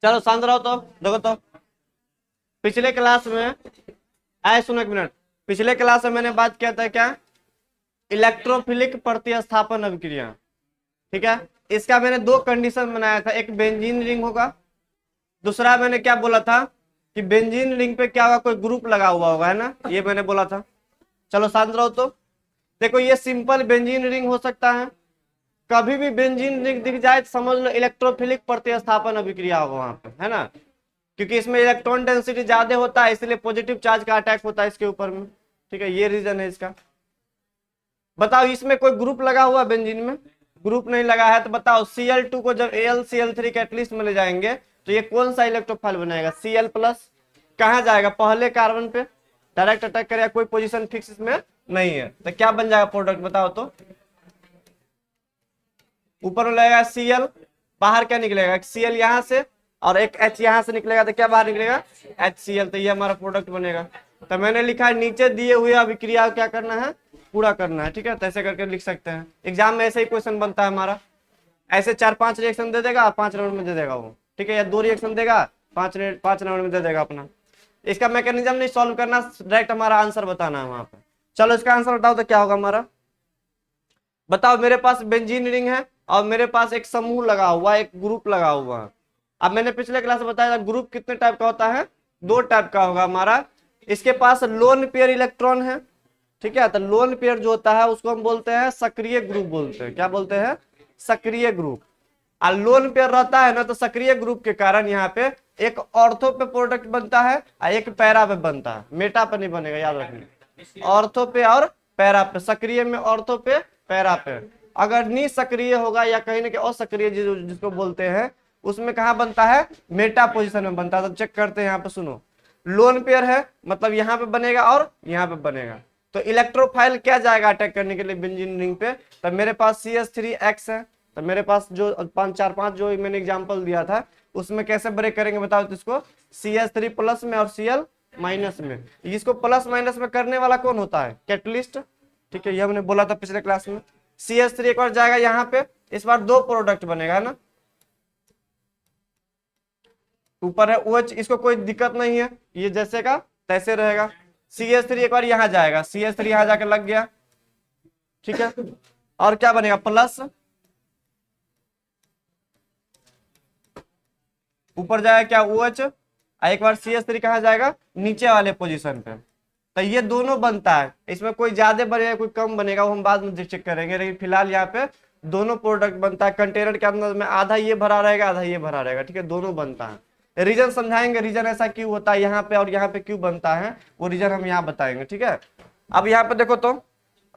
चलो शांत रहो। तो देखो तो पिछले क्लास में आए, सुनो एक मिनट। पिछले क्लास में मैंने बात किया था क्या, इलेक्ट्रोफिलिक प्रतिस्थापन अभिक्रिया। ठीक है, इसका मैंने दो कंडीशन बनाया था, एक बेंजीन रिंग होगा, दूसरा मैंने क्या बोला था कि बेंजीन रिंग पे क्या होगा, कोई ग्रुप लगा हुआ होगा, है ना, ये मैंने बोला था। चलो शांत रहो। तो देखो ये सिंपल बेंजीन रिंग हो सकता है, कभी भी बेंजीन रिंग दिख जाए तो समझ लो इलेक्ट्रोफिलिक प्रतिस्थापन अभिक्रिया होगा वहां पे, है ना, क्योंकि इसमें इलेक्ट्रॉन डेंसिटी ज्यादा होता है इसलिए पॉजिटिव चार्ज का अटैक होता है इसके ऊपर में। ठीक है, ये रीजन है इसका। बताओ इसमें कोई ग्रुप लगा हुआ बेंजीन में? ग्रुप नहीं लगा है तो बताओ Cl2 को जब AlCl3 के एटलीस्ट में ले जाएंगे तो ये कौन सा इलेक्ट्रोफाइल बनाएगा? Cl plus. कहाँ जाएगा? पहले कार्बन पे डायरेक्ट अटैक करेगा, कोई पोजीशन फिक्स इसमें नहीं है, तो क्या बन जाएगा प्रोडक्ट बताओ तो? ऊपर में लगेगा Cl, बाहर क्या निकलेगा? Cl यहां से और एक H यहां से निकलेगा, तो क्या बाहर निकलेगा? HCl। तो ये हमारा प्रोडक्ट बनेगा। तो मैंने लिखा है नीचे दिए हुए अभिक्रिया क्या करना है? पूरा करना है। ठीक है, तो ऐसे करके लिख सकते हैं। एग्जाम में ऐसे ही क्वेश्चन बनता है हमारा, ऐसे 4-5 रिएक्शन दे देगा, 5 राउंड में दे देगा वो। ठीक है, या 2 रिएक्शन देगा, 5 राउंड में दे देगा अपना। इसका मैकेनिज्म नहीं सॉल्व करना, डायरेक्ट हमारा आंसर बताना है वहां पे। चलो इसका आंसर बताओ तो क्या होगा हमारा? बताओ मेरे पास बेंजीन रिंग है और मेरे पास एक समूह लगा हुआ है, एक ग्रुप लगा हुआ है। अब मैंने पिछले क्लास में बताया ग्रुप कितने टाइप का होता है? 2 टाइप का होगा हमारा। इसके पास लोन पेयर इलेक्ट्रॉन है। ठीक है, तो लोन पेयर जो होता है उसको हम बोलते हैं सक्रिय ग्रुप बोलते हैं। क्या बोलते हैं? सक्रिय ग्रुप। और लोन पेयर रहता है ना, तो सक्रिय ग्रुप के कारण यहाँ पे एक ऑर्थो पे प्रोडक्ट बनता है और एक पैरा पे बनता है, मेटा पे नहीं बनेगा, याद रखना। ऑर्थो पे और पैरा पे, सक्रिय में ऑर्थो पे पैरा पे। अगर निसक्रिय होगा या कहीं ना कहीं असक्रिय जिसको बोलते हैं, उसमें कहाँ बनता है? मेटा पोजिशन में बनता है। तो चेक करते हैं यहाँ पे, सुनो, लोन पेयर है मतलब यहाँ पे बनेगा और यहाँ पे बनेगा। तो इलेक्ट्रोफाइल क्या जाएगा अटैक करने के लिए बेंजीन रिंग पे? तो मेरे पास CH3X है, तो मेरे पास जो 4-5 जो मैंने एग्जांपल दिया था उसमें कैसे ब्रेक करेंगे बताओ तो? इसको CH3 प्लस में और Cl माइनस में। इसको प्लस माइनस में करने वाला कौन होता है? कैटलिस्ट। ठीक है, ये हमने बोला था पिछले क्लास में। CH3 एक बार जाएगा यहाँ पे, इस बार 2 प्रोडक्ट बनेगा, है ना। ऊपर है OH, इसको कोई दिक्कत नहीं है, ये जैसे का तैसे रहेगा। CH3 एक बार यहाँ जाएगा, CH3 यहाँ जाकर लग गया। ठीक है, और क्या बनेगा? प्लस। ऊपर जाएगा क्या? OH। एक बार CH3 कहाँ जाएगा? नीचे वाले पोजीशन पे। तो ये दोनों बनता है, इसमें कोई ज्यादा बनेगा कोई कम बनेगा वो हम बाद में चेक करेंगे, लेकिन फिलहाल यहाँ पे दोनों प्रोडक्ट बनता है। कंटेनर के अंदर में आधा ये भरा रहेगा, आधा ये भरा रहेगा। ठीक है, दोनों बनता है। रीजन समझाएंगे, रीजन ऐसा क्यों होता है यहाँ पे और यहाँ पे क्यों बनता है, वो रीजन हम यहाँ बताएंगे। ठीक है, अब यहाँ पे देखो तो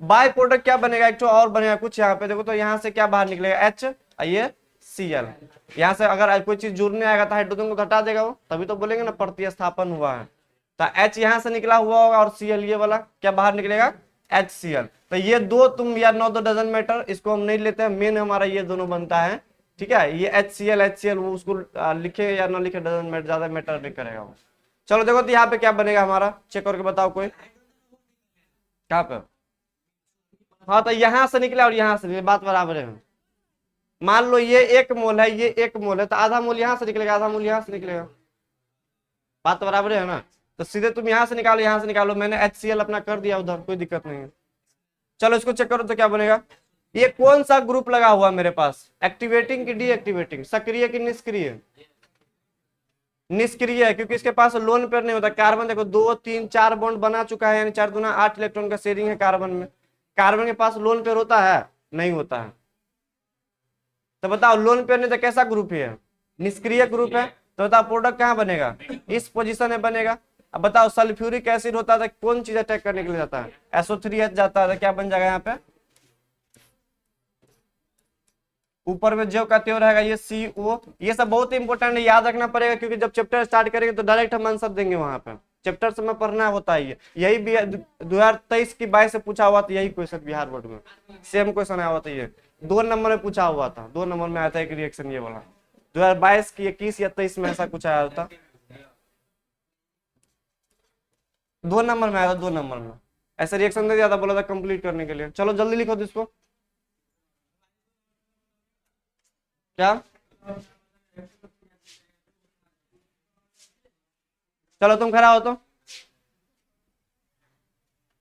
बाय प्रोडक्ट क्या बनेगा? एक तो और बनेगा कुछ। यहाँ पे देखो तो यहाँ से क्या बाहर निकलेगा? H, ये Cl। यहाँ से अगर कोई चीज जुड़ने आएगा तो हाइड्रोजन को घटा देगा वो, तभी तो बोलेंगे ना प्रतिस्थापन हुआ है। तो H यहाँ से निकला हुआ होगा और Cl ये वाला क्या बाहर निकलेगा? HCl। तो ये दो तुम या 9 तो डजन मैटर, इसको हम नहीं लेते हैं, मेन हमारा ये दोनों बनता है। ठीक है, ये HCl वो उसको लिखे या ना लिखे डजन मैटर, ज्यादा मैटर नहीं करेगा वो। चलो देखो तो यहाँ पे क्या बनेगा हमारा, चेक करके बताओ कोई। कहाँ पे? हाँ, तो यहाँ से निकला और यहाँ से निकला, बात बराबर है। मान लो ये 1 मोल है, ये 1 मोल है, तो आधा मोल यहाँ से निकलेगा, आधा मोल यहाँ से निकलेगा। बात बराबर है ना। तो सीधे तुम यहाँ से निकालो, यहाँ से निकालो, मैंने HCl अपना कर दिया उधर, कोई दिक्कत नहीं है। चलो इसको चेक करो तो क्या बनेगा? ये कौन सा ग्रुप लगा हुआ मेरे पास? एक्टिवेटिंग की डीएक्टिवेटिंग? सक्रिय की निष्क्रिय? निष्क्रिय है, क्योंकि इसके पास लोन पेयर नहीं होता। कार्बन देखो 2 3 4 बॉन्ड बना चुका है, यानी 4 दूना 8 इलेक्ट्रॉन का शेयरिंग है कार्बन में। कार्बन के पास लोन पेयर होता है? नहीं होता है। तो बताओ लोन पेयर नहीं तो कैसा ग्रुप है? निष्क्रिय ग्रुप है। तो बताओ प्रोडक्ट कहाँ बनेगा? इस पोजीशन में बनेगा। अब बताओ सल्फ्यूरिक एसिड होता था, कौन चीज अटैक करने के लिए जाता है? SO3H जाता है, क्या बन जाएगा यहाँ पे? ऊपर में जो का त्यों रहेगा ये CO। ये सब बहुत इंपॉर्टेंट है, याद रखना पड़ेगा, क्योंकि जब चैप्टर स्टार्ट करेंगे तो डायरेक्ट हम आंसर देंगे वहां पे। चैप्टर से में पढ़ना होता है यही भी 2023 की 22 से पूछा हुआ था, यही क्वेश्चन बिहार बोर्ड में सेम क्वेश्चन आया हुआ था। ये 2 नंबर में पूछा हुआ था, 2 नंबर में आया था एक रिएक्शन ये वाला। 2022 की 21 या 23 में ऐसा कुछ आया था, 2 नंबर में आया था, 2 नंबर में ऐसा रिएक्शन दे दिया था, बोला था कंप्लीट करने के लिए। चलो जल्दी लिखो इसको। क्या? चलो तुम खड़ा हो तो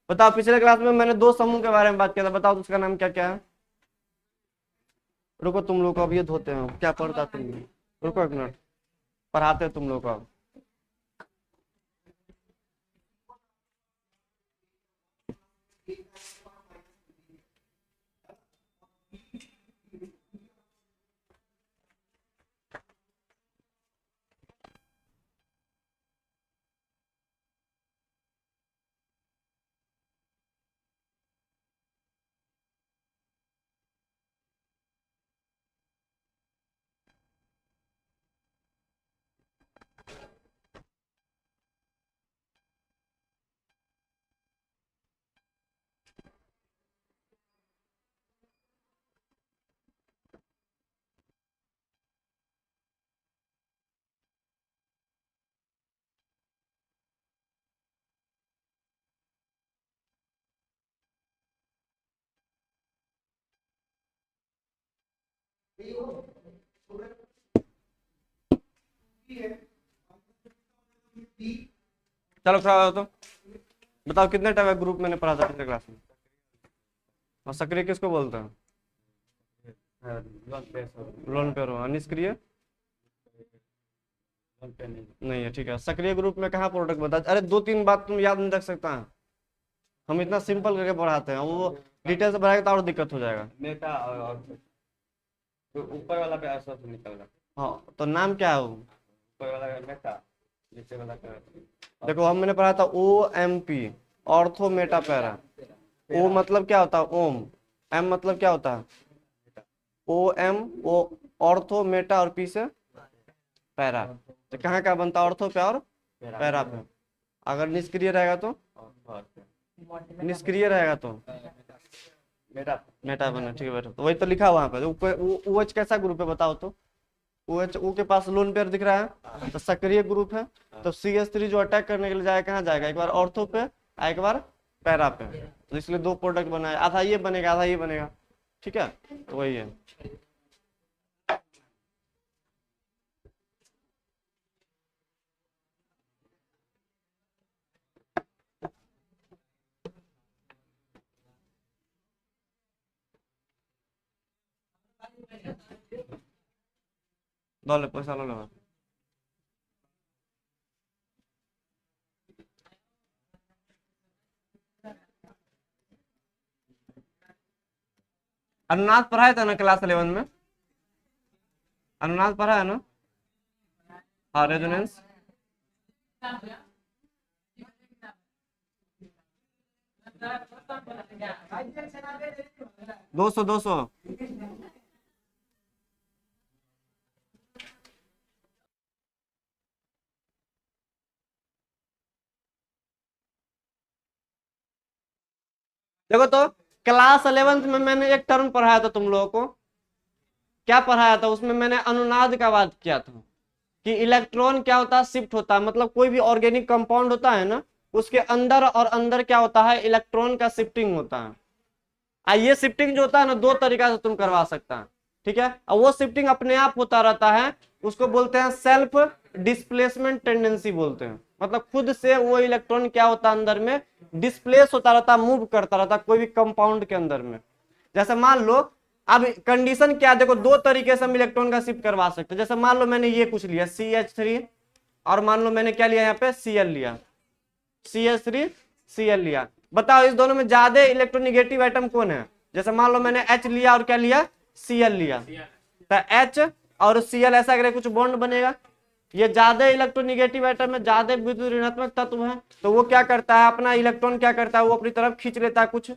बताओ। पिछले क्लास में मैंने 2 समूह के बारे में बात किया था, बताओ तो उसका नाम क्या क्या है? रुको तुम लोग को अब ये धोते हो, क्या पढ़ता तुम? रुको 1 मिनट, पढ़ाते हो तुम लोग को अब। चलो खड़ा हो तो बताओ कितने टाइप का ग्रुप मैंने पढ़ा था पिछले क्लास में। और सक्रिय किसको बोलते हैं? लोन पेयर हो। निष्क्रिय नहीं है, ठीक है। सक्रिय ग्रुप में कहाँ प्रोडक्ट बता, अरे दो तीन बात तुम याद नहीं रख सकता है, हम इतना सिंपल करके पढ़ाते हैं, वो डिटेल से पढ़ाएगा तो और दिक्कत हो जाएगा। मेटा और तो ऊपर वाला पे ऐसा तो निकल रहा। हाँ तो नाम क्या है वो? ऊपर वाला का मेटा, नीचे वाला का देखो हम मैंने पढ़ा था OMP, ऑर्थो मेटा पैरा। ओ मतलब क्या होता है? ओम। एम मतलब क्या होता है? OM, ओ ऑर्थो मेटा और पी से पैरा। तो कहाँ का बनता है? ऑर्थो पे और पैरा पे। अगर निष्क्रिय रहेगा तो, निष्क्रिय रहेगा तो मेटा बना, ठीक है बेटा। तो वही तो लिखा वहां पे। OH कैसा ग्रुप है बताओ तो? OH, O के पास लोन पेयर दिख रहा है तो सक्रिय ग्रुप है। तो CH3 जो अटैक करने के लिए जाएगा कहाँ जाएगा? एक बार ऑर्थो पे, एक बार पैरा पे। तो इसलिए दो प्रोडक्ट बना है, आधा ये बनेगा आधा ये बनेगा, ठीक है। तो वही है। लो ले पैसा लो लो। अनुनाद पढ़ाया था ना क्लास 11 में? अनुनाद पढ़ा है ना? हाँ रेजोनेंस। 200 200। देखो तो क्लास 11 में मैंने एक टर्म पढ़ाया था तुम लोगों को। क्या पढ़ाया था उसमें? मैंने अनुनाद का बात किया था कि इलेक्ट्रॉन क्या होता है? शिफ्ट होता है। मतलब कोई भी ऑर्गेनिक कंपाउंड होता है ना, उसके अंदर और अंदर क्या होता है? इलेक्ट्रॉन का शिफ्टिंग होता है। ये शिफ्टिंग जो होता है ना, दो तरीका से तुम करवा सकता है, ठीक है। और वो शिफ्टिंग अपने आप होता रहता है, उसको बोलते हैं सेल्फ डिस्प्लेसमेंट टेंडेंसी बोलते हैं। मतलब खुद से वो इलेक्ट्रॉन क्या होता है अंदर में डिस्प्लेस होता रहता है, मूव करता रहता है कोई भी कंपाउंड के अंदर में। जैसे मान लो, अब कंडीशन क्या है देखो, दो तरीके से हम इलेक्ट्रॉन का शिफ्ट करवा सकते हैं। जैसे मान लो मैंने ये कुछ लिया CH3, और मान लो मैंने क्या लिया यहाँ पे Cl लिया, CH3 Cl लिया। बताओ इस दोनों में ज्यादा इलेक्ट्रोनिगेटिव एटम कौन है? जैसे मान लो मैंने H लिया और क्या लिया? Cl लिया। तो H और Cl ऐसा करे कुछ बॉन्ड बनेगा। ये ज्यादा इलेक्ट्रोनिगेटिव एटम है, ज्यादा विद्युत ऋणात्मक तत्व है, तो वो क्या करता है? अपना इलेक्ट्रॉन क्या करता है? वो अपनी तरफ खींच लेता है कुछ।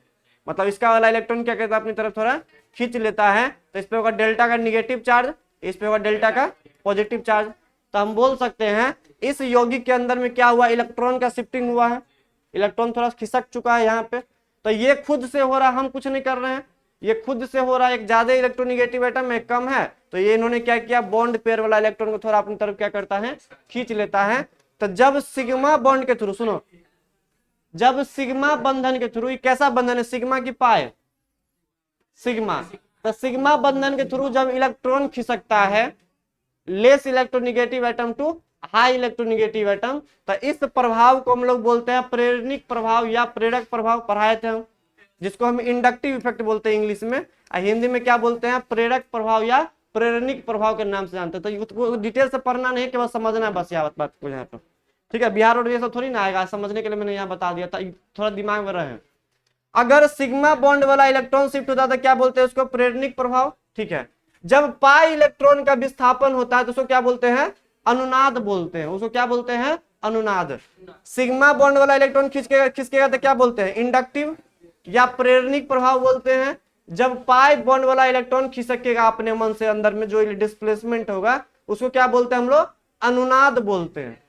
मतलब इसका वाला इलेक्ट्रॉन क्या करता है? अपनी तरफ थोड़ा खींच लेता है। तो इस पे होगा डेल्टा का निगेटिव चार्ज, इस पे होगा डेल्टा का पॉजिटिव चार्ज। तो हम बोल सकते हैं इस यौगिक के अंदर में क्या हुआ? इलेक्ट्रॉन का शिफ्टिंग हुआ है, इलेक्ट्रॉन थोड़ा खिसक चुका है यहाँ पे। तो ये खुद से हो रहा है, हम कुछ नहीं कर रहे हैं, ये खुद से हो रहा है। एक ज्यादा इलेक्ट्रोनिगेटिव एटम एक कम है, तो ये इन्होंने क्या किया? बॉन्ड पेयर वाला इलेक्ट्रॉन को थोड़ा अपनी तरफ क्या करता है? खींच लेता है। तो जब सिग्मा बॉन्ड के थ्रू, सुनो, जब सिग्मा बंधन के थ्रू, कैसा बंधन है? सिग्मा की पाई सिग्मा। तो सिग्मा बंधन के थ्रू जब इलेक्ट्रॉन खिसकता है less electronegative atom to high electronegative atom, तो इस प्रभाव को हम लोग बोलते हैं प्रेरणिक प्रभाव या प्रेरक प्रभाव। पढ़ाए थे हम, जिसको हम इंडक्टिव इफेक्ट बोलते हैं इंग्लिश में, हिंदी में क्या बोलते हैं? प्रेरक प्रभाव या प्रेरणिक प्रभाव के नाम से जानते हैं। तो उसको डिटेल से पढ़ना नहीं, केवल समझना है बस यहाँ बात को यहाँ पर, ठीक है। बिहार और ये सब थोड़ी ना आएगा, समझने के लिए मैंने यहाँ बता दिया था, थोड़ा दिमाग में रहे। अगर सिग्मा बॉन्ड वाला इलेक्ट्रॉन शिफ्ट होता है तो क्या बोलते हैं? उसको प्रेरणिक प्रभाव, ठीक है। जब पाई इलेक्ट्रॉन का विस्थापन होता है तो उसको क्या बोलते हैं? अनुनाद बोलते हैं। उसको क्या बोलते हैं? अनुनाद। सिग्मा बॉन्ड वाला इलेक्ट्रॉन खिसकेगा तो क्या बोलते हैं? इंडक्टिव या प्रेरणिक प्रभाव बोलते हैं। जब पाई बॉन्ड वाला इलेक्ट्रॉन खिसकेगा अपने मन से अंदर में, जो डिस्प्लेसमेंट होगा, उसको क्या बोलते हैं हम लोग? अनुनाद बोलते हैं।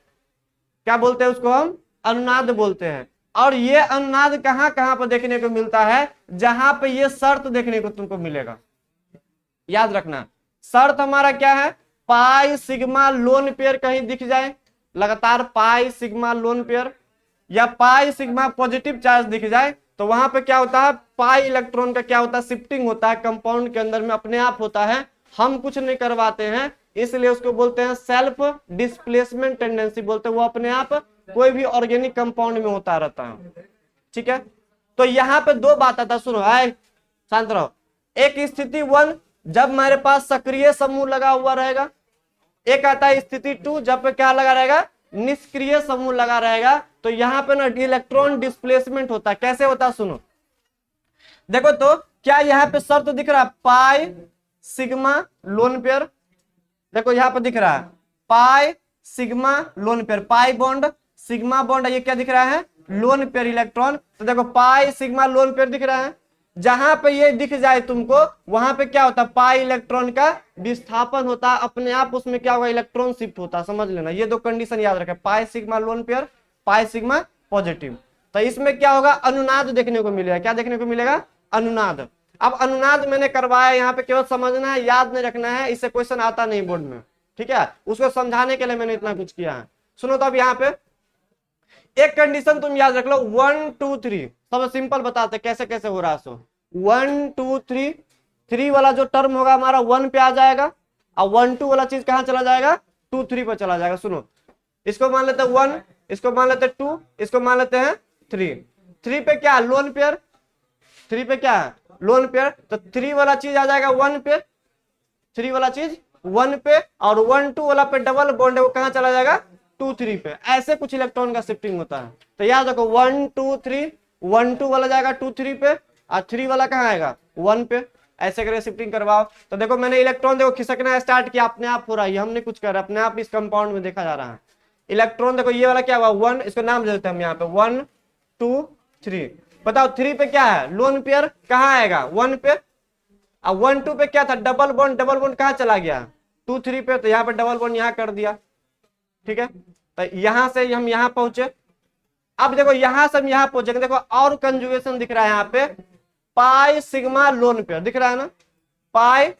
क्या बोलते हैं उसको? हम अनुनाद बोलते हैं। और ये अनुनाद कहां कहां पर देखने को मिलता है? जहां पे ये शर्त देखने को तुमको मिलेगा, याद रखना। शर्त हमारा क्या है? पाई सिग्मा लोन पेयर कहीं दिख जाए लगातार, पाई सिग्मा लोन पेयर या पाई सिग्मा पॉजिटिव चार्ज दिख जाए, तो वहां पे क्या होता है? पाई इलेक्ट्रॉन का क्या होता है? शिफ्टिंग होता है कंपाउंड के अंदर में, अपने आप होता है। हम कुछ नहीं करवाते हैं, इसलिए उसको बोलते हैं सेल्फ डिस्प्लेसमेंट टेंडेंसी बोलते हैं। वो अपने आप कोई भी ऑर्गेनिक कंपाउंड में होता रहता है। ठीक है, तो यहाँ पे दो बात आता, सुनो आए शांत रहो। एक स्थिति 1 जब मेरे पास सक्रिय समूह लगा हुआ रहेगा, एक आता है स्थिति 2 जब पे क्या लगा रहेगा, निष्क्रिय समूह लगा रहेगा। तो यहाँ पे ना इलेक्ट्रॉन डिस्प्लेसमेंट होता है। कैसे होता है सुनो, देखो तो क्या यहाँ पे शर्त दिख रहा है, पाई सिग्मा लोन पेयर। देखो यहाँ पे दिख रहा है pi sigma lone pair, pi bond sigma bond, ये क्या दिख रहा है, लोन पेयर इलेक्ट्रॉन। तो देखो पाई सिग्मा लोन पेयर दिख रहा है, जहां पे ये दिख जाए तुमको वहां पे क्या होता है, पाई इलेक्ट्रॉन का विस्थापन होता है, अपने आप उसमें क्या होगा, इलेक्ट्रॉन शिफ्ट होता है। समझ लेना, ये दो कंडीशन याद रखें, pi sigma lone pair, pi sigma positive. तो इसमें क्या होगा, अनुनाद देखने को मिलेगा। क्या देखने को मिलेगा, अनुनाद। अब अनुनाद मैंने करवाया, यहाँ पे केवल समझना है, याद नहीं रखना है, इससे क्वेश्चन आता नहीं बोर्ड में। ठीक है, उसको समझाने के लिए मैंने इतना कुछ किया है। सुनो तो अब यहाँ पे एक कंडीशन तुम याद रख लो, 1 2 3 सब सिंपल बताते कैसे कैसे हो रहा है। सो 1 2 3, 3 वाला जो टर्म होगा हमारा 1 पे आ जाएगा, और 1 2 वाला चीज कहां चला जाएगा, 2 3 पे चला जाएगा। सुनो, इसको मान लेते हैं 1, इसको मान लेते हैं 2, इसको मान लेते हैं 3। 3 पे क्या लोन पेयर, 3 पे क्या है लोन पेयर, तो 3 वाला चीज आ जाएगा 1 पे, 3 वाला चीज 1 पे, और 1 2 वाला पे डबल बॉन्ड है वो कहां चला जाएगा, 2 3 पे। ऐसे कुछ इलेक्ट्रॉन का शिफ्टिंग होता है। तो याद रखो 1 2 3, 1 2 वाला जाएगा 2 3 पे, और 3 वाला कहाँ आएगा 1 पे। ऐसे करके शिफ्टिंग करवाओ। तो देखो मैंने इलेक्ट्रॉन देखो खिसकना स्टार्ट किया, अपने आप हो रहा है, हमने कुछ कर अपने आप इस कंपाउंड में देखा जा रहा है। इलेक्ट्रॉन देखो ये वाला क्या हुआ 1, इसको नाम दे देते हैं हम यहाँ पे 1 2 3। बताओ 3 पे क्या है लोन पेयर, कहाँ आएगा 1 पे, और 1 2 पे क्या था डबल बॉन्ड, डबल बॉन्ड कहाँ चला गया 2 3 पे, तो यहाँ पे डबल बॉन्ड यहाँ कर दिया। ठीक है, तो यहां से हम यहां पहुंचे। अब देखो यहां से हम यहां पहुंचेंगे, देखो और कंजुगेशन दिख रहा है यहाँ पे, पाई सिग्मा लोन पेयर दिख रहा है ना, पाई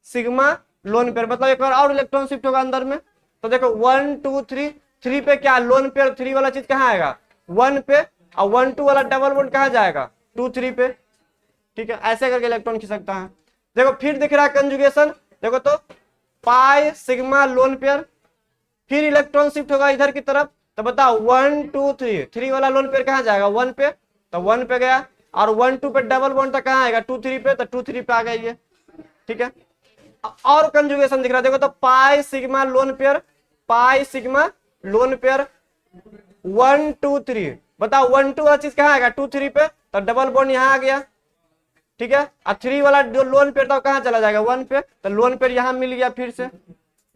सिग्मा लोन पेयर, मतलब एक बार और इलेक्ट्रॉन शिफ्ट होगा अंदर में। तो देखो 1 2 3, 3 पे क्या लोन पेयर, 3 वाला चीज कहाँ आएगा 1 पे, और 1 2 वाला डबल बॉन्ड कहाँ जाएगा 2 3 पे। ठीक है, ऐसे करके इलेक्ट्रॉन खिसकता है। देखो फिर दिख रहा है कंजुगेशन, देखो तो पाई सिग्मा लोन पेयर, फिर इलेक्ट्रॉन शिफ्ट होगा इधर की तरफ। तो बताओ 1 2 3, 3 वाला लोन पेयर कहाँ जाएगा 1 पे, तो 1 पे गया, और 1 2 पे डबल बॉन्ड तक कहाँ आएगा 2 3 पे, तो 2 3 पे आ गया ये। ठीक है, और कंजुगेशन दिख रहा है, देखो तो pi sigma lone pair, pi sigma lone pair 1 2 3। बताओ 1 2 वाला चीज कहाँ आएगा 2 3 पे, तो डबल बॉन्ड यहाँ आ गया। ठीक है, और 3 वाला जो लोन पेयर था कहाँ चला जाएगा 1 पे, तो लोन पेयर यहाँ मिल गया फिर से।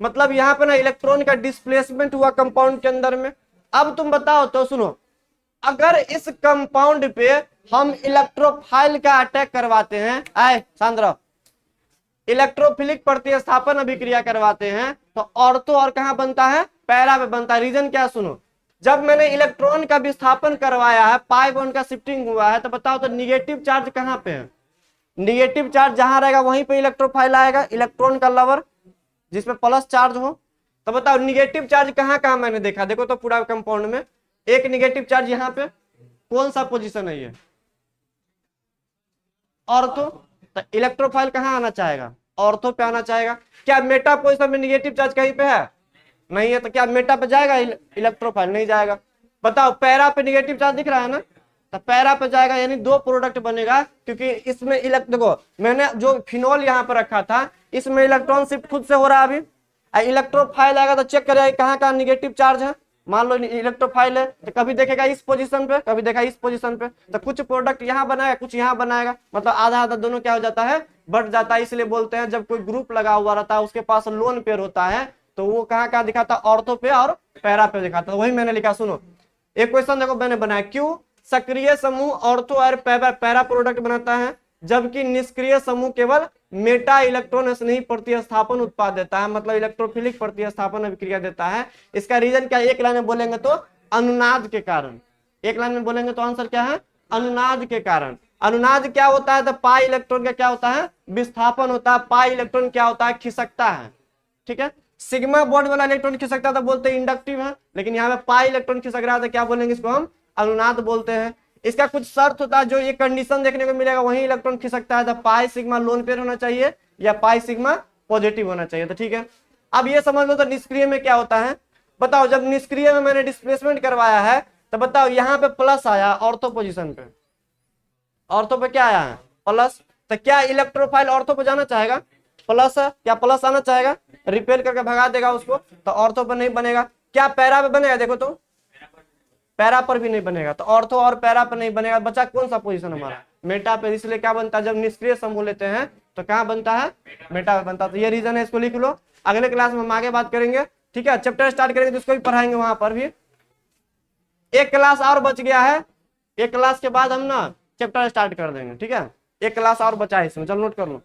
मतलब यहाँ पे ना इलेक्ट्रॉन का डिस्प्लेसमेंट हुआ कंपाउंड के अंदर में। अब तुम बताओ तो सुनो, अगर इस कंपाउंड पे हम इलेक्ट्रोफाइल का अटैक करवाते हैं, आए सांद्र इलेक्ट्रोफिलिक प्रतिस्थापन अभिक्रिया करवाते हैं, तो ऑर्थो और कहां बनता है, पैरा पे बनता है। रीजन क्या सुनो, जब मैंने इलेक्ट्रॉन का विस्थापन करवाया है, पाई बॉन्ड का शिफ्टिंग हुआ है, तो बताओ तो निगेटिव चार्ज कहां पे है, निगेटिव चार्ज जहां रहेगा वहीं पे इलेक्ट्रोफाइल आएगा, इलेक्ट्रॉन का लवर जिसमें प्लस चार्ज हो। तो बताओ निगेटिव चार्ज कहां कहां मैंने देखा, देखो तो पूरा कंपाउंड में एक निगेटिव चार्ज यहाँ पे, कौन सा पोजीशन है ये ऑर्थो। तो इलेक्ट्रोफाइल कहां आना चाहेगा, ऑर्थो पे आना चाहेगा। क्या मेटा पोजीशन में निगेटिव चार्ज कहीं पे है, नहीं है, तो क्या मेटा पे जाएगा इलेक्ट्रोफाइल, नहीं जाएगा। बताओ पैरा पे निगेटिव चार्ज दिख रहा है ना, तो पैरा पे जाएगा, यानी दो प्रोडक्ट बनेगा, क्योंकि इसमें देखो मैंने जो फिनोल यहाँ पर रखा था इसमें इलेक्ट्रॉन शिफ्ट खुद से हो रहा है अभी। इलेक्ट्रोफाइल आएगा तो चेक करेगा कहाँ कहाँ निगेटिव चार्ज है। मान लो इलेक्ट्रोफाइल है तो कभी देखेगा इस पोजीशन पे, कभी देखा इस पोजीशन पे, तो कुछ प्रोडक्ट यहाँ बनाएगा कुछ यहाँ बनाएगा, मतलब आधा आधा दोनों क्या हो जाता है, बढ़ जाता है। इसलिए बोलते हैं जब कोई ग्रुप लगा हुआ रहता है उसके पास लोन पेयर होता है तो वो कहाँ कहाँ दिखाता है, ऑर्थो पे और पैरा पे दिखाता है। वही मैंने लिखा, सुनो एक क्वेश्चन देखो मैंने बनाया, क्यों सक्रिय समूह ऑर्थो और पैरा प्रोडक्ट बनाता है जबकि निष्क्रिय समूह केवल मेटा इलेक्ट्रॉन स्नेही प्रतिस्थापन उत्पाद देता है, मतलब इलेक्ट्रोफिलिक प्रतिस्थापन अभिक्रिया देता है। इसका रीजन क्या, एक लाइन में बोलेंगे तो अनुनाद के कारण, एक लाइन में बोलेंगे तो आंसर क्या है, अनुनाद के कारण। अनुनाद क्या होता है, तो पाई इलेक्ट्रॉन का क्या होता है, विस्थापन होता है, पाई इलेक्ट्रॉन क्या होता है, खिसकता है। ठीक है, सिग्मा बॉन्ड वाला इलेक्ट्रॉन खिसकता था बोलते हैं इंडक्टिव है, लेकिन यहाँ पे पाई इलेक्ट्रॉन खिसक रहा था क्या बोलेंगे, इसको हम अनुनाद बोलते हैं। इसका कुछ शर्त होता है, जो ये कंडीशन देखने को मिलेगा वही इलेक्ट्रॉन खिसकता है, तो पाई सिग्मा लोन पेयर होना चाहिए या पाई सिग्मा पॉजिटिव होना चाहिए था। ठीक है, अब ये समझ लो तो निष्क्रिय में क्या होता है बताओ। जब निष्क्रिय में मैंने डिस्प्लेसमेंट करवाया है तो बताओ यहाँ पे प्लस आया ऑर्थो पोजीशन पे, ऑर्थो पे क्या आया है प्लस, तो क्या इलेक्ट्रोफाइल ऑर्थो पे जाना चाहेगा, प्लस है, क्या प्लस आना चाहेगा, रिपेल करके भगा देगा उसको, तो ऑर्थो पे नहीं बनेगा। क्या पैरा पे बनेगा, देखो तो पैरा पर भी नहीं बनेगा, तो ऑर्थो और पैरा पर नहीं बनेगा। बचा कौन सा पोजीशन हमारा, मेटा पे। इसलिए क्या बनता है जब निष्क्रिय समूह लेते हैं तो क्या बनता है, मेटा पे बनता है। तो ये रीजन है, इसको लिख लो। अगले क्लास में हम आगे बात करेंगे। ठीक है, चैप्टर स्टार्ट करेंगे तो इसको भी पढ़ाएंगे वहां पर भी। एक क्लास और बच गया है, एक क्लास के बाद हम ना चैप्टर स्टार्ट कर देंगे। ठीक है, एक क्लास और बचा है इसमें, चलो नोट कर लो।